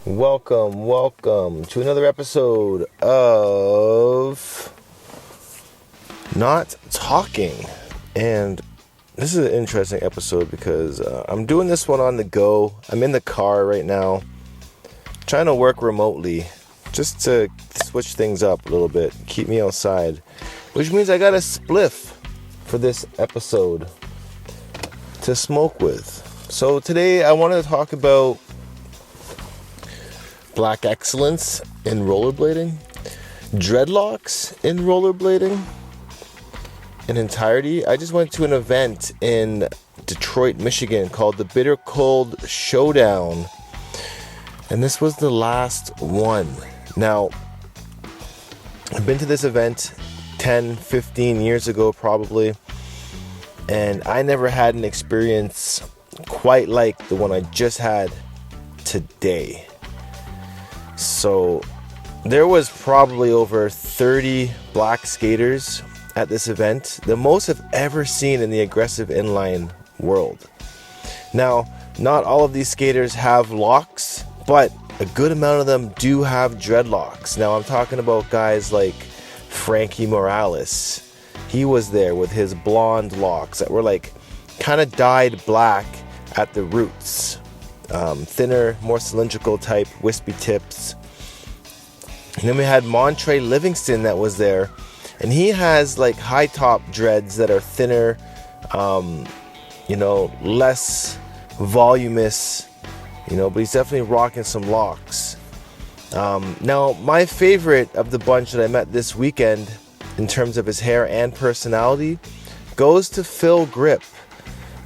Welcome to another episode of Not Talking. And this is an interesting episode because I'm doing this one on the go. I'm in the car right now, trying to work remotely just to switch things up a little bit, keep me outside, which means I got a spliff for this episode to smoke with. So today I wanted to talk about black excellence in rollerblading, dreadlocks in rollerblading in entirety. I just went to an event in Detroit, Michigan called the Bitter Cold Showdown, and this was the last one. Now, I've been to this event 10, 15 years ago probably, and I never had an experience quite like the one I just had today. So there was probably over 30 black skaters at this event, the most I've ever seen in the aggressive inline world. Now, not all of these skaters have locks, but a good amount of them do have dreadlocks. Now, I'm talking about guys like Frankie Morales. He was there with his blonde locks that were like kind of dyed black at the roots. Thinner, more cylindrical type, wispy tips. And then we had Montre Livingston that was there, and he has like high top dreads that are thinner, less voluminous, but he's definitely rocking some locks. Now, my favorite of the bunch that I met this weekend in terms of his hair and personality goes to Phil Grip.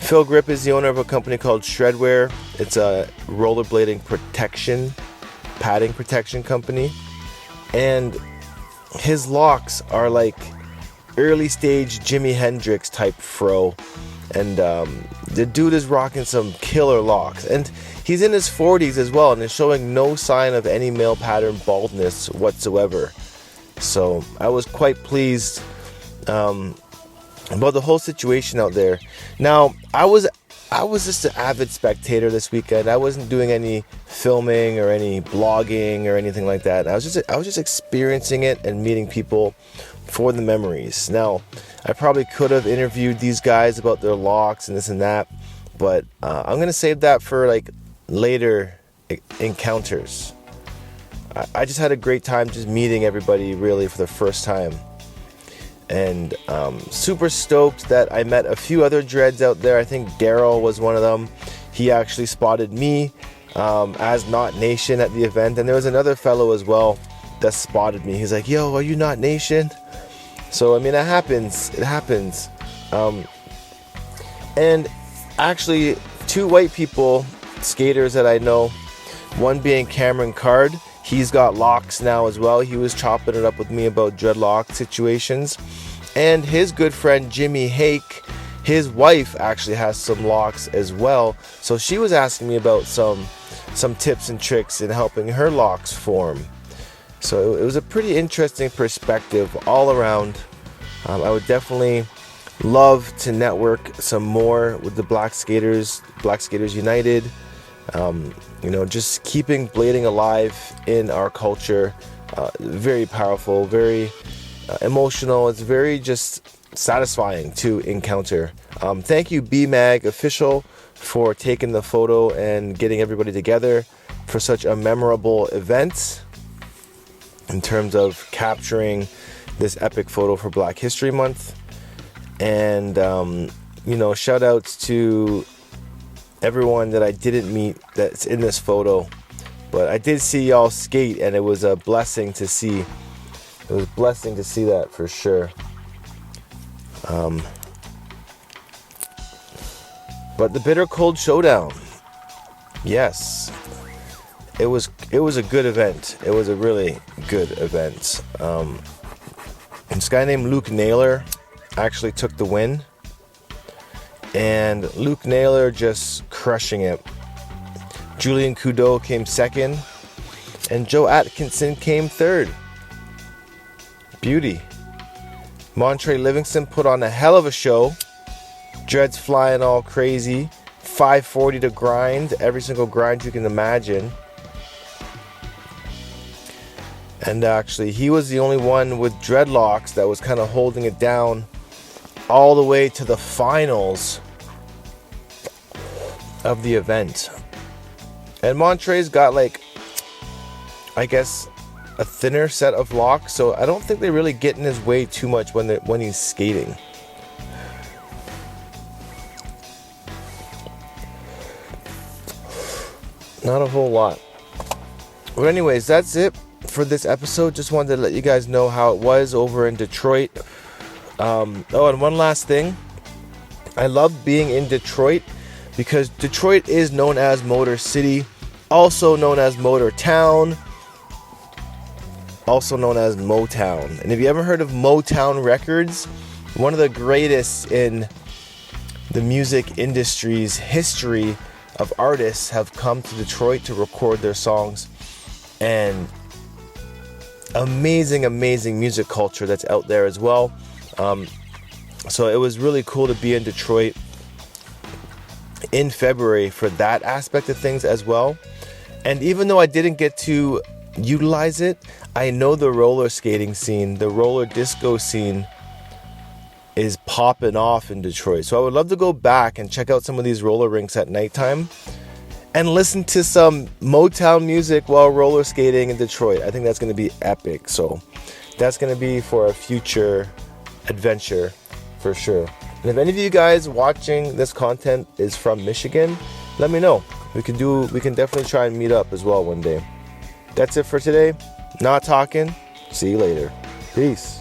Phil Grip is the owner of a company called Shredwear. It's a rollerblading padding protection company. And his locks are like early stage Jimi Hendrix type fro. And the dude is rocking some killer locks. And he's in his 40s as well and is showing no sign of any male pattern baldness whatsoever. So I was quite pleased about the whole situation out there. Now, I was just an avid spectator this weekend. I wasn't doing any filming or any blogging or anything like that. I was just experiencing it and meeting people for the memories. Now, I probably could have interviewed these guys about their locks and this and that, but I'm gonna save that for like later encounters. I just had a great time just meeting everybody really for the first time. And super stoked that I met a few other dreads out there. I think Daryl was one of them. He actually spotted me as Not Nation at the event. And there was another fellow as well that spotted me. He's like, yo, are you Not Nation? So, I mean, it happens. And actually, two white people, skaters that I know, one being Cameron Card. He's got locks now as well. He was chopping it up with me about dreadlock situations. And his good friend Jimmy Hake, his wife actually has some locks as well. So she was asking me about some tips and tricks in helping her locks form. So it was a pretty interesting perspective all around. I would definitely love to network some more with the Black Skaters United. Just keeping blading alive in our culture. Very powerful, very emotional. It's very just satisfying to encounter. Thank you, BMag Official, for taking the photo and getting everybody together for such a memorable event in terms of capturing this epic photo for Black History Month. And, shout outs to everyone that I didn't meet that's in this photo, but I did see y'all skate, and it was a blessing to see. It was a blessing to see that for sure. But the Bitter Cold Showdown, yes, it was a good event. It was a really good event. This guy named Luke Naylor actually took the win. And Luke Naylor just crushing it. Julian Kudo came second. And Joe Atkinson came third. Beauty. Montre Livingston put on a hell of a show. Dreads flying all crazy. 540 to grind. Every single grind you can imagine. And actually, he was the only one with dreadlocks that was kind of holding it down all the way to the finals of the event. And Montre's got like, I guess, a thinner set of locks, so I don't think they really get in his way too much when he's skating. Not a whole lot. But anyways, that's it for this episode. Just wanted to let you guys know how it was over in Detroit. And one last thing. I love being in Detroit because Detroit is known as Motor City, also known as Motor Town, also known as Motown. And if you ever heard of Motown Records, one of the greatest in the music industry's history of artists have come to Detroit to record their songs. And amazing music culture that's out there as well. So it was really cool to be in Detroit in February for that aspect of things as well. And even though I didn't get to utilize it, I know the roller skating scene, the roller disco scene is popping off in Detroit. So I would love to go back and check out some of these roller rinks at nighttime and listen to some Motown music while roller skating in Detroit. I think that's going to be epic. So that's going to be for a future adventure for sure. And if any of you guys watching this content is from Michigan, let me know. We can definitely try and meet up as well one day. That's it for today. Not talking. See you later. Peace.